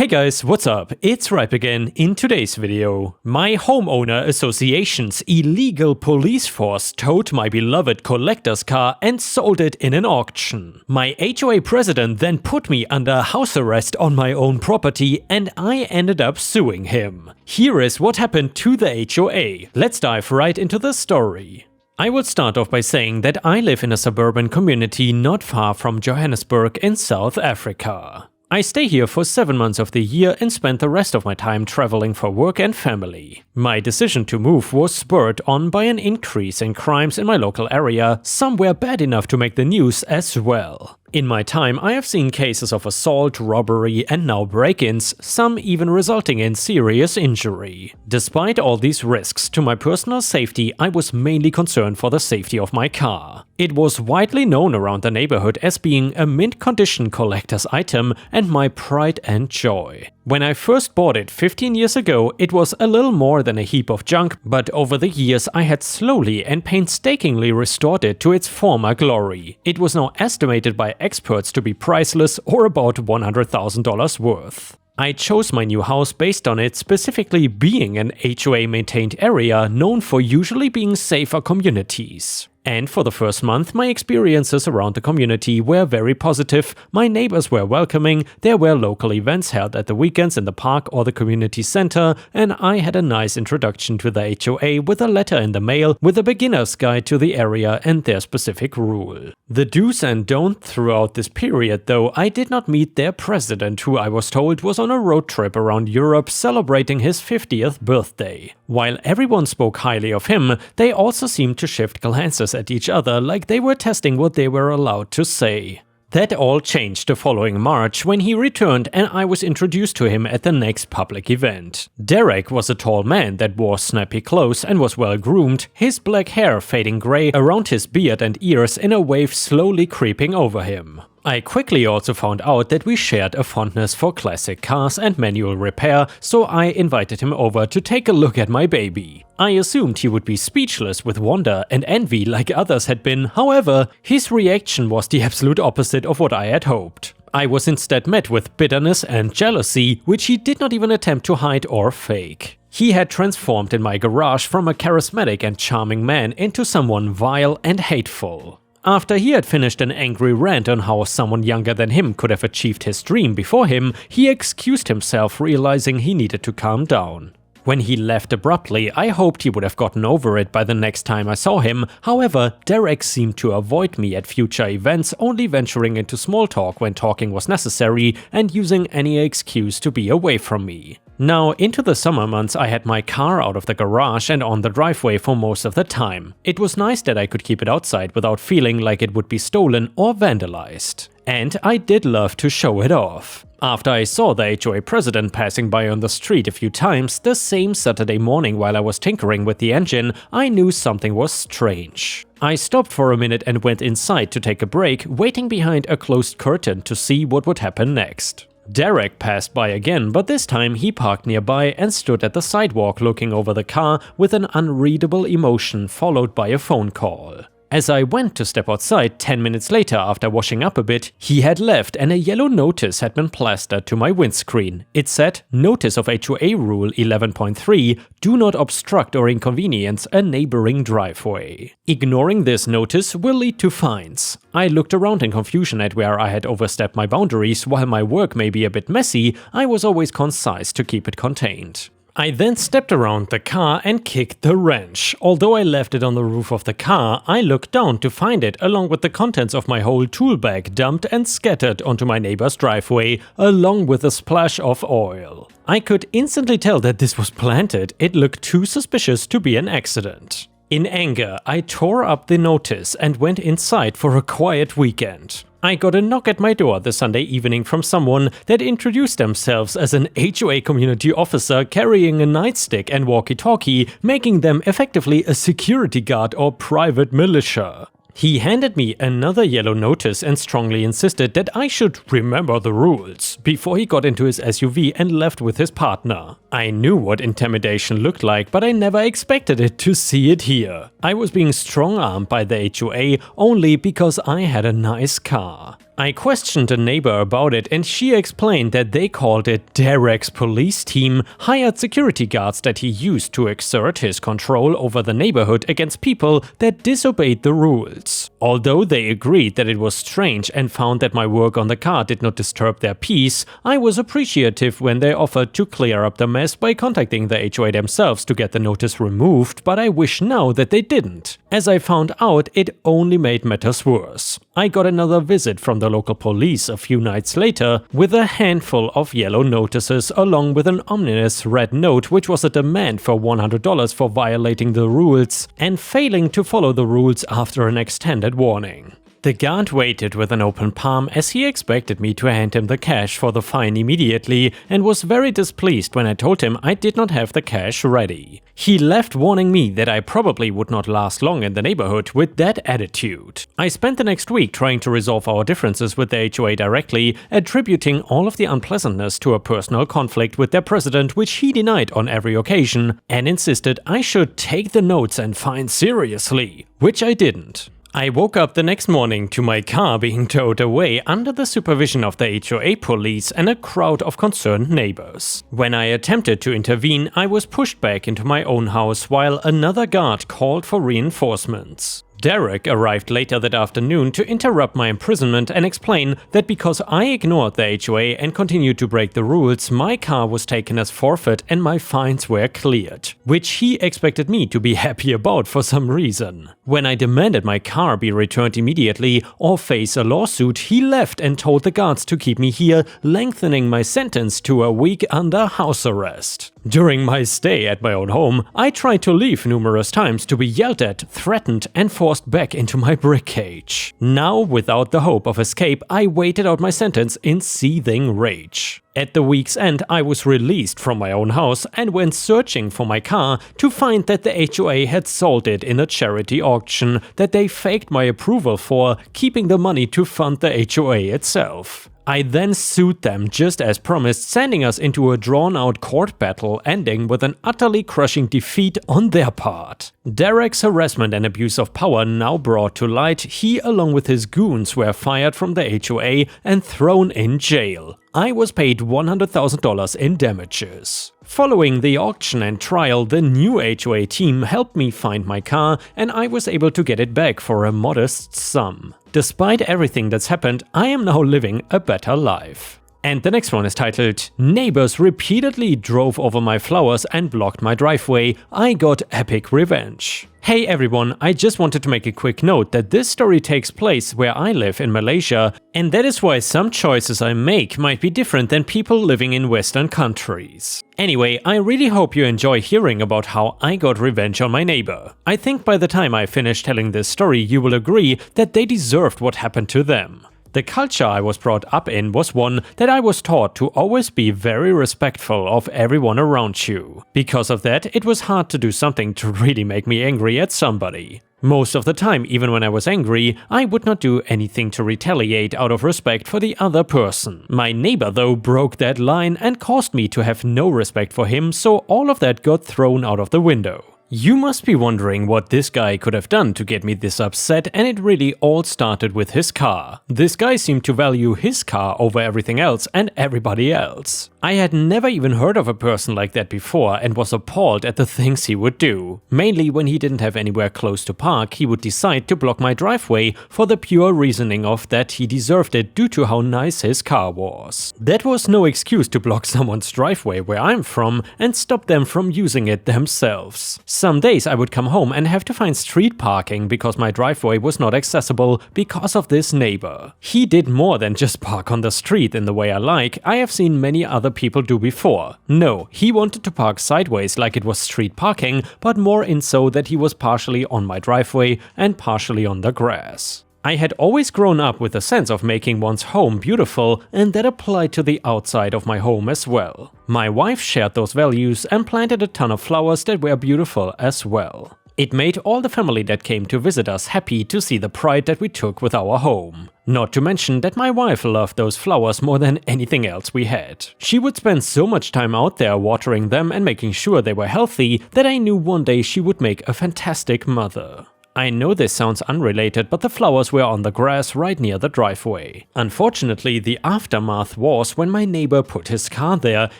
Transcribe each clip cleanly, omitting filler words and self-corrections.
Hey guys, what's up? It's Ripe again. In today's video, my homeowner association's illegal police force towed my beloved collector's car and sold it in an auction. My HOA president then put me under house arrest on my own property and I ended up suing him. Here is what happened to the HOA. Let's dive right into the story. I will start off by saying that I live in a suburban community not far from Johannesburg in South Africa. I stay here for 7 months of the year and spend the rest of my time traveling for work and family. My decision to move was spurred on by an increase in crimes in my local area, somewhere bad enough to make the news as well. In my time, I have seen cases of assault, robbery, and now break-ins, some even resulting in serious injury. Despite all these risks to my personal safety, I was mainly concerned for the safety of my car. It was widely known around the neighborhood as being a mint-condition collector's item and my pride and joy. When I first bought it 15 years ago, it was a little more than a heap of junk, but over the years I had slowly and painstakingly restored it to its former glory. It was now estimated by experts to be priceless or about $100,000 worth. I chose my new house based on it specifically being an HOA-maintained area known for usually being safer communities. And for the first month, my experiences around the community were very positive, my neighbors were welcoming, there were local events held at the weekends in the park or the community center, and I had a nice introduction to the HOA with a letter in the mail with a beginner's guide to the area and their specific rule. The do's and don'ts throughout this period though, I did not meet their president, who I was told was on a road trip around Europe celebrating his 50th birthday. While everyone spoke highly of him, they also seemed to shift glances at each other like they were testing what they were allowed to say. That all changed the following March when he returned and I was introduced to him at the next public event. Derek was a tall man that wore snappy clothes and was well groomed, his black hair fading grey around his beard and ears in a wave slowly creeping over him. I quickly also found out that we shared a fondness for classic cars and manual repair, so I invited him over to take a look at my baby. I assumed he would be speechless with wonder and envy like others had been, however, his reaction was the absolute opposite of what I had hoped. I was instead met with bitterness and jealousy, which he did not even attempt to hide or fake. He had transformed in my garage from a charismatic and charming man into someone vile and hateful. After he had finished an angry rant on how someone younger than him could have achieved his dream before him, he excused himself, realizing he needed to calm down. When he left abruptly, I hoped he would have gotten over it by the next time I saw him. However, Derek seemed to avoid me at future events, only venturing into small talk when talking was necessary and using any excuse to be away from me. Now, into the summer months I had my car out of the garage and on the driveway for most of the time. It was nice that I could keep it outside without feeling like it would be stolen or vandalized. And I did love to show it off. After I saw the HOA president passing by on the street a few times, the same Saturday morning while I was tinkering with the engine, I knew something was strange. I stopped for a minute and went inside to take a break, waiting behind a closed curtain to see what would happen next. Derek passed by again, but this time he parked nearby and stood at the sidewalk looking over the car with an unreadable emotion followed by a phone call. As I went to step outside 10 minutes later after washing up a bit, he had left and a yellow notice had been plastered to my windscreen. It said, "Notice of HOA Rule 11.3, do not obstruct or inconvenience a neighboring driveway." Ignoring this notice will lead to fines. I looked around in confusion at where I had overstepped my boundaries. While my work may be a bit messy, I was always concise to keep it contained. I then stepped around the car and kicked the wrench. Although I left it on the roof of the car, I looked down to find it along with the contents of my whole tool bag dumped and scattered onto my neighbor's driveway, along with a splash of oil. I could instantly tell that this was planted. It looked too suspicious to be an accident. In anger, I tore up the notice and went inside for a quiet weekend. I got a knock at my door the Sunday evening from someone that introduced themselves as an HOA community officer carrying a nightstick and walkie-talkie, making them effectively a security guard or private militia. He handed me another yellow notice and strongly insisted that I should remember the rules before he got into his SUV and left with his partner. I knew what intimidation looked like, but I never expected it to see it here. I was being strong-armed by the HOA only because I had a nice car. I questioned a neighbor about it and she explained that they called it Derek's police team hired security guards that he used to exert his control over the neighborhood against people that disobeyed the rules. Although they agreed that it was strange and found that my work on the car did not disturb their peace, I was appreciative when they offered to clear up the mess by contacting the HOA themselves to get the notice removed, but I wish now that they didn't. As I found out, it only made matters worse. I got another visit from the local police a few nights later with a handful of yellow notices along with an ominous red note which was a demand for $100 for violating the rules and failing to follow the rules after an extended warning. The guard waited with an open palm as he expected me to hand him the cash for the fine immediately and was very displeased when I told him I did not have the cash ready. He left warning me that I probably would not last long in the neighborhood with that attitude. I spent the next week trying to resolve our differences with the HOA directly, attributing all of the unpleasantness to a personal conflict with their president which he denied on every occasion and insisted I should take the notes and fine seriously, which I didn't. I woke up the next morning to my car being towed away under the supervision of the HOA police and a crowd of concerned neighbors. When I attempted to intervene, I was pushed back into my own house while another guard called for reinforcements. Derek arrived later that afternoon to interrupt my imprisonment and explain that because I ignored the HOA and continued to break the rules, my car was taken as forfeit and my fines were cleared, which he expected me to be happy about for some reason. When I demanded my car be returned immediately or face a lawsuit, he left and told the guards to keep me here, lengthening my sentence to a week under house arrest. During my stay at my own home, I tried to leave numerous times to be yelled at, threatened, and forced back into my brick cage. Now, without the hope of escape, I waited out my sentence in seething rage. At the week's end, I was released from my own house and went searching for my car to find that the HOA had sold it in a charity auction that they faked my approval for, keeping the money to fund the HOA itself. I then sued them just as promised, sending us into a drawn-out court battle ending with an utterly crushing defeat on their part. Derek's harassment and abuse of power now brought to light, he along with his goons were fired from the HOA and thrown in jail. I was paid $100,000 in damages. Following the auction and trial, the new HOA team helped me find my car and I was able to get it back for a modest sum. Despite everything that's happened, I am now living a better life. And the next one is titled, Neighbors repeatedly drove over my flowers and blocked my driveway. I got epic revenge. Hey everyone, I just wanted to make a quick note that this story takes place where I live in Malaysia, and that is why some choices I make might be different than people living in Western countries. Anyway, I really hope you enjoy hearing about how I got revenge on my neighbor. I think by the time I finish telling this story, you will agree that they deserved what happened to them. The culture I was brought up in was one that I was taught to always be very respectful of everyone around you. Because of that, it was hard to do something to really make me angry at somebody. Most of the time, even when I was angry, I would not do anything to retaliate out of respect for the other person. My neighbor, though, broke that line and caused me to have no respect for him, so all of that got thrown out of the window. You must be wondering what this guy could have done to get me this upset, and it really all started with his car. This guy seemed to value his car over everything else and everybody else. I had never even heard of a person like that before and was appalled at the things he would do. Mainly when he didn't have anywhere close to park, he would decide to block my driveway for the pure reasoning of that he deserved it due to how nice his car was. That was no excuse to block someone's driveway where I'm from and stop them from using it themselves. Some days I would come home and have to find street parking because my driveway was not accessible because of this neighbor. He did more than just park on the street in the way I like. I have seen many other people do before. No, he wanted to park sideways like it was street parking, but more in so that he was partially on my driveway and partially on the grass. I had always grown up with a sense of making one's home beautiful, and that applied to the outside of my home as well. My wife shared those values and planted a ton of flowers that were beautiful as well. It made all the family that came to visit us happy to see the pride that we took with our home. Not to mention that my wife loved those flowers more than anything else we had. She would spend so much time out there watering them and making sure they were healthy that I knew one day she would make a fantastic mother. I know this sounds unrelated, but the flowers were on the grass right near the driveway. Unfortunately, the aftermath was when my neighbor put his car there,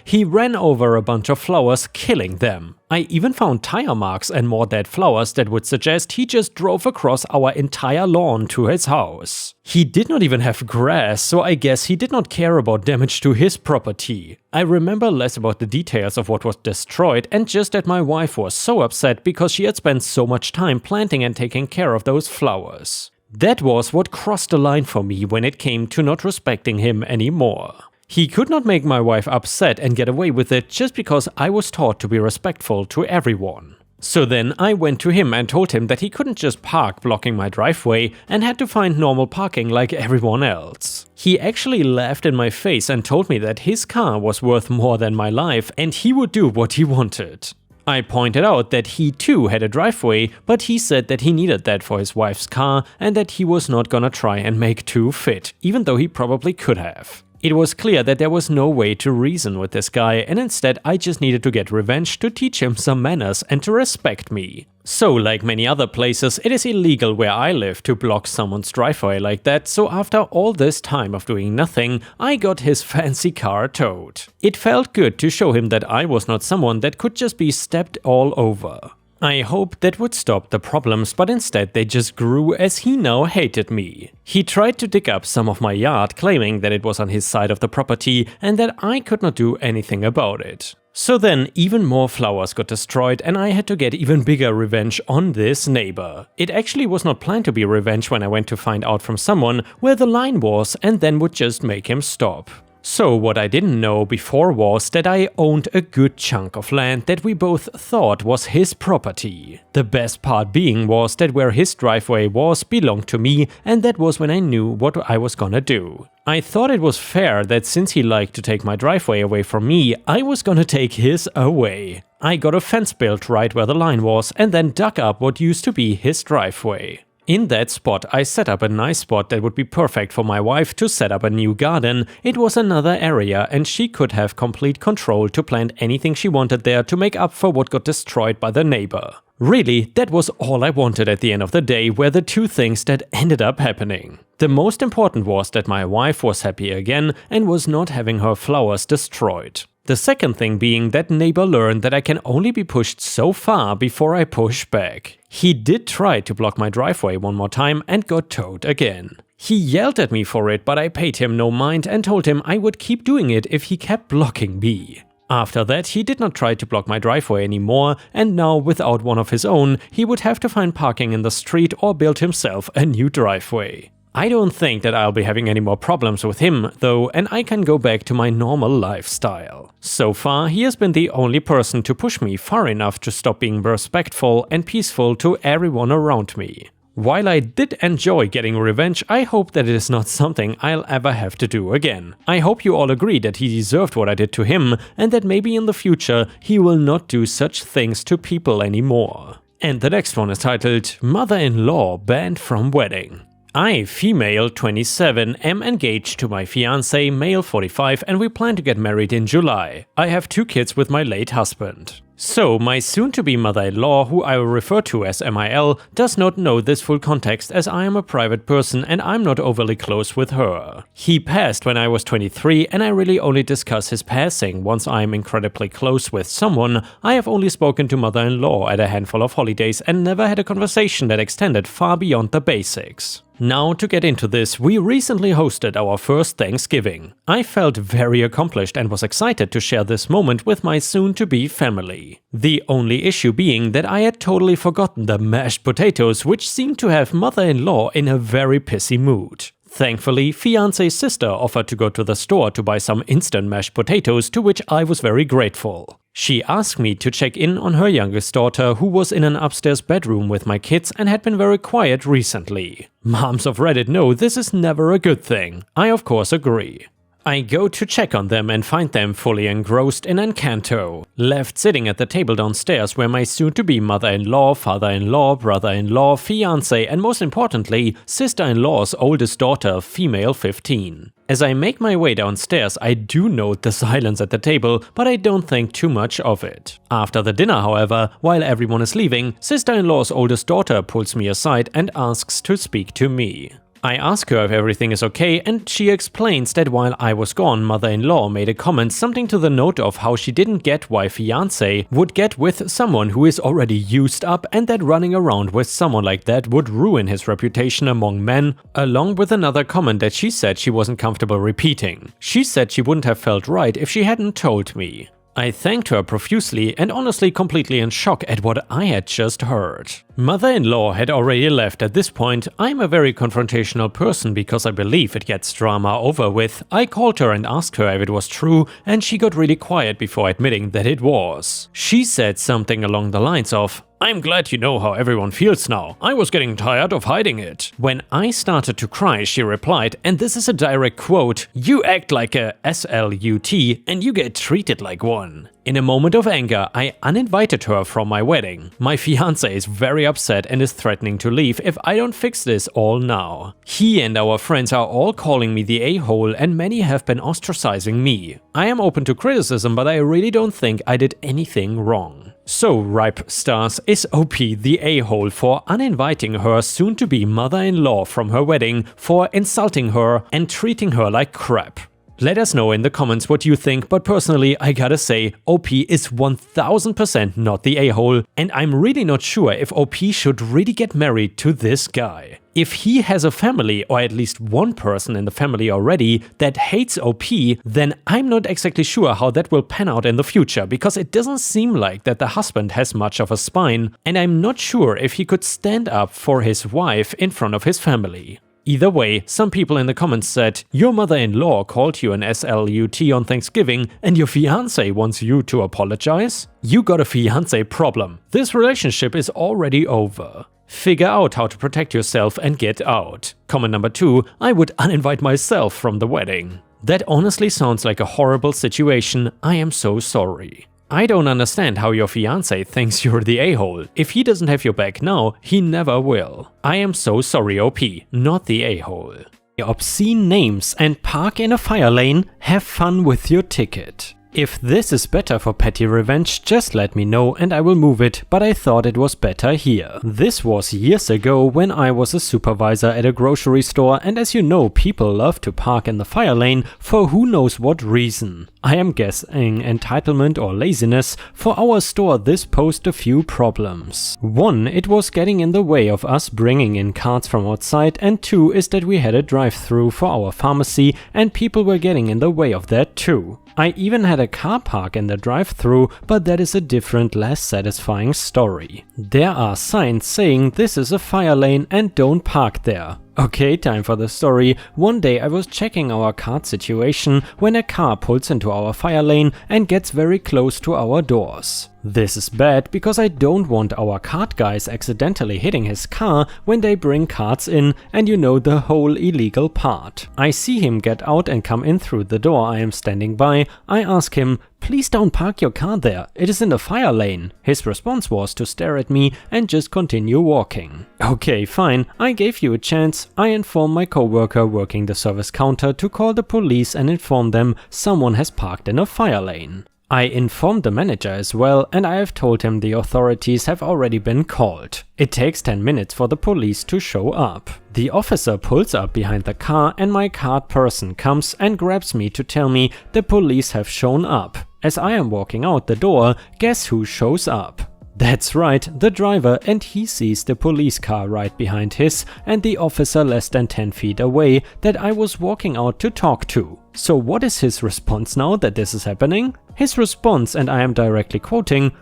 he ran over a bunch of flowers, killing them. I even found tire marks and more dead flowers that would suggest he just drove across our entire lawn to his house. He did not even have grass, so I guess he did not care about damage to his property. I remember less about the details of what was destroyed and just that my wife was so upset because she had spent so much time planting and taking care of those flowers. That was what crossed the line for me when it came to not respecting him anymore. He could not make my wife upset and get away with it just because I was taught to be respectful to everyone. So then I went to him and told him that he couldn't just park blocking my driveway and had to find normal parking like everyone else. He actually laughed in my face and told me that his car was worth more than my life and he would do what he wanted. I pointed out that he too had a driveway, but he said that he needed that for his wife's car and that he was not gonna try and make two fit, even though he probably could have. It was clear that there was no way to reason with this guy, and instead I just needed to get revenge to teach him some manners and to respect me. So, like many other places, it is illegal where I live to block someone's driveway like that, so after all this time of doing nothing, I got his fancy car towed. It felt good to show him that I was not someone that could just be stepped all over. I hoped that would stop the problems, but instead they just grew as he now hated me. He tried to dig up some of my yard, claiming that it was on his side of the property and that I could not do anything about it. So then even more flowers got destroyed and I had to get even bigger revenge on this neighbor. It actually was not planned to be revenge when I went to find out from someone where the line was and then would just make him stop. So what I didn't know before was that I owned a good chunk of land that we both thought was his property. The best part being was that where his driveway was belonged to me, and that was when I knew what I was gonna do. I thought it was fair that since he liked to take my driveway away from me, I was gonna take his away. I got a fence built right where the line was and then dug up what used to be his driveway. In that spot, I set up a nice spot that would be perfect for my wife to set up a new garden. It was another area and she could have complete control to plant anything she wanted there to make up for what got destroyed by the neighbor. Really, that was all I wanted at the end of the day, were the two things that ended up happening. The most important was that my wife was happy again and was not having her flowers destroyed. The second thing being that neighbor learned that I can only be pushed so far before I push back. He did try to block my driveway one more time and got towed again. He yelled at me for it, but I paid him no mind and told him I would keep doing it if he kept blocking me. After that, he did not try to block my driveway anymore, and now without one of his own, he would have to find parking in the street or build himself a new driveway. I don't think that I'll be having any more problems with him, though, and I can go back to my normal lifestyle. So far, he has been the only person to push me far enough to stop being respectful and peaceful to everyone around me. While I did enjoy getting revenge, I hope that it is not something I'll ever have to do again. I hope you all agree that he deserved what I did to him, and that maybe in the future he will not do such things to people anymore. And the next one is titled Mother-in-Law Banned from Wedding. I, female 27, am engaged to my fiancé, male 45, and we plan to get married in July. I have 2 kids with my late husband. So, my soon-to-be mother-in-law, who I will refer to as MIL, does not know this full context as I am a private person and I'm not overly close with her. He passed when I was 23 and I really only discuss his passing once I am incredibly close with someone. I have only spoken to mother-in-law at a handful of holidays and never had a conversation that extended far beyond the basics. Now, to get into this, we recently hosted our first Thanksgiving. I felt very accomplished and was excited to share this moment with my soon-to-be family. The only issue being that I had totally forgotten the mashed potatoes, which seemed to have mother-in-law in a very pissy mood. Thankfully, fiancé's sister offered to go to the store to buy some instant mashed potatoes, to which I was very grateful. She asked me to check in on her youngest daughter, who was in an upstairs bedroom with my kids and had been very quiet recently. Moms of Reddit know this is never a good thing. I of course agree. I go to check on them and find them fully engrossed in Encanto, left sitting at the table downstairs where my soon-to-be mother-in-law, father-in-law, brother-in-law, fiancé, and most importantly, sister-in-law's oldest daughter, female 15. As I make my way downstairs, I do note the silence at the table, but I don't think too much of it. After the dinner, however, while everyone is leaving, sister-in-law's oldest daughter pulls me aside and asks to speak to me. I ask her if everything is okay, and she explains that while I was gone, mother-in-law made a comment something to the note of how she didn't get why fiancé would get with someone who is already used up, and that running around with someone like that would ruin his reputation among men, along with another comment that she said she wasn't comfortable repeating. She said she wouldn't have felt right if she hadn't told me. I thanked her profusely and honestly completely in shock at what I had just heard. Mother-in-law had already left at this point. I'm a very confrontational person because I believe it gets drama over with. I called her and asked her if it was true, and she got really quiet before admitting that it was. She said something along the lines of, "I'm glad you know how everyone feels now. I was getting tired of hiding it." When I started to cry, she replied, and this is a direct quote, "You act like a SLUT and you get treated like one." In a moment of anger, I uninvited her from my wedding. My fiancé is very upset and is threatening to leave if I don't fix this all now. He and our friends are all calling me the a-hole, and many have been ostracizing me. I am open to criticism, but I really don't think I did anything wrong. So, Ripe Stars, is OP the a-hole for uninviting her soon-to-be mother-in-law from her wedding, for insulting her and treating her like crap? Let us know in the comments what you think, but personally I gotta say, OP is 1000% not the a-hole, and I'm really not sure if OP should really get married to this guy. If he has a family, or at least one person in the family already, that hates OP, then I'm not exactly sure how that will pan out in the future, because it doesn't seem like that the husband has much of a spine, and I'm not sure if he could stand up for his wife in front of his family. Either way, some people in the comments said, "Your mother-in-law called you an SLUT on Thanksgiving and your fiancé wants you to apologize? You got a fiancé problem. This relationship is already over. Figure out how to protect yourself and get out." Comment number 2, I would uninvite myself from the wedding. That honestly sounds like a horrible situation. I am so sorry. I don't understand how your fiancé thinks you're the a-hole. If he doesn't have your back now, he never will. I am so sorry, OP, not the a-hole. Obscene names and park in a fire lane, have fun with your ticket. If this is better for petty revenge, just let me know and I will move it, but I thought it was better here. This was years ago when I was a supervisor at a grocery store, and as you know, people love to park in the fire lane for who knows what reason. I am guessing entitlement or laziness. For our store, this posed a few problems. 1, it was getting in the way of us bringing in carts from outside, and 2 is that we had a drive-through for our pharmacy and people were getting in the way of that too. I even had a car park in the drive-thru, but that is a different, less satisfying story. There are signs saying this is a fire lane and don't park there. Okay, time for the story. One day I was checking our cart situation when a car pulls into our fire lane and gets very close to our doors. This is bad because I don't want our cart guys accidentally hitting his car when they bring carts in, and you know the whole illegal part. I see him get out and come in through the door I am standing by. I ask him, "Please don't park your car there, it is in the fire lane." His response was to stare at me and just continue walking. Okay, fine, I gave you a chance. I inform my coworker working the service counter to call the police and inform them someone has parked in a fire lane. I informed the manager as well, and I have told him the authorities have already been called. It takes 10 minutes for the police to show up. The officer pulls up behind the car and my cart person comes and grabs me to tell me the police have shown up. As I am walking out the door, guess who shows up? That's right, the driver, and he sees the police car right behind his and the officer less than 10 feet away that I was walking out to talk to. So what is his response now that this is happening? His response, and I am directly quoting,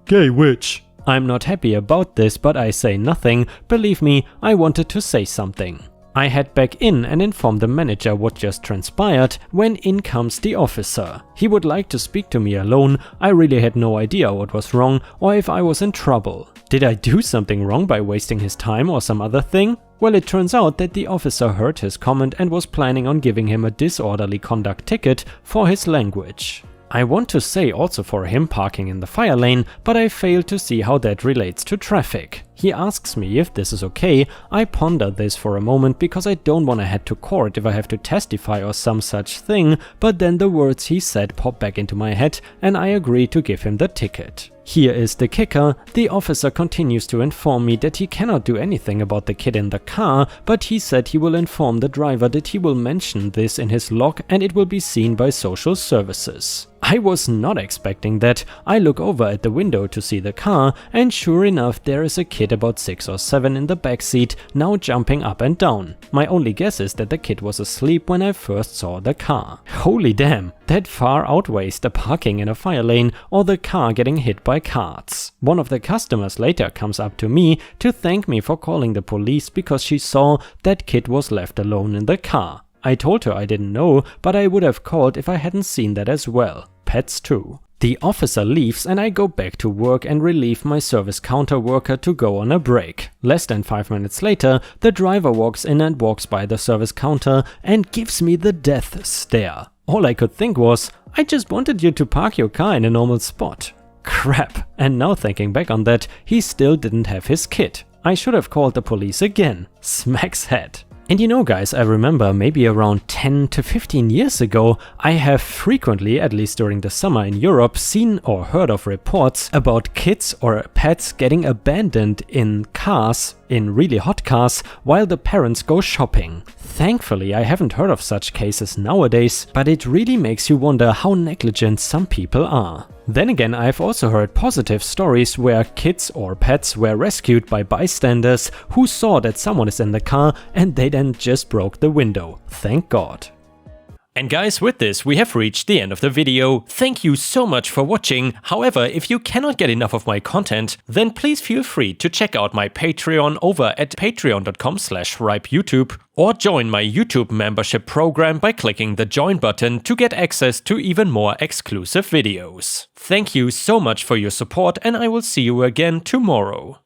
"Gay witch." I'm not happy about this, but I say nothing. Believe me, I wanted to say something. I head back in and inform the manager what just transpired when in comes the officer. He would like to speak to me alone. I really had no idea what was wrong or if I was in trouble. Did I do something wrong by wasting his time or some other thing? Well, it turns out that the officer heard his comment and was planning on giving him a disorderly conduct ticket for his language. I want to say also for him parking in the fire lane, but I fail to see how that relates to traffic. He He asks me if this is okay. I ponder this for a moment because I don't want to head to court if I have to testify or some such thing, but then the words he said pop back into my head and I agree to give him the ticket. Here is the kicker. The officer continues to inform me that he cannot do anything about the kid in the car, but he said he will inform the driver that he will mention this in his log and it will be seen by social services. I was not expecting that. I look over at the window to see the car, and sure enough there is a kid about 6 or 7 in the backseat, now jumping up and down. My only guess is that the kid was asleep when I first saw the car. Holy damn, that far outweighs the parking in a fire lane or the car getting hit by carts. One of the customers later comes up to me to thank me for calling the police because she saw that kid was left alone in the car. I told her I didn't know, but I would have called if I hadn't seen that as well. Pets too. The officer leaves and I go back to work and relieve my service counter worker to go on a break. Less than 5 minutes later, the driver walks in and walks by the service counter and gives me the death stare. All I could think was, I just wanted you to park your car in a normal spot. Crap. And now thinking back on that, he still didn't have his kit. I should have called the police again. Smacks head. And you know guys, I remember maybe around 10 to 15 years ago, I have frequently, at least during the summer in Europe, seen or heard of reports about kids or pets getting abandoned in cars, in really hot cars, while the parents go shopping. Thankfully, I haven't heard of such cases nowadays, but it really makes you wonder how negligent some people are. Then again, I've also heard positive stories where kids or pets were rescued by bystanders who saw that someone is in the car and they then just broke the window. Thank God. And guys, with this we have reached the end of the video. Thank you so much for watching. However, if you cannot get enough of my content, then please feel free to check out my Patreon over at patreon.com/ripeyoutube or join my YouTube membership program by clicking the join button to get access to even more exclusive videos. Thank you so much for your support and I will see you again tomorrow.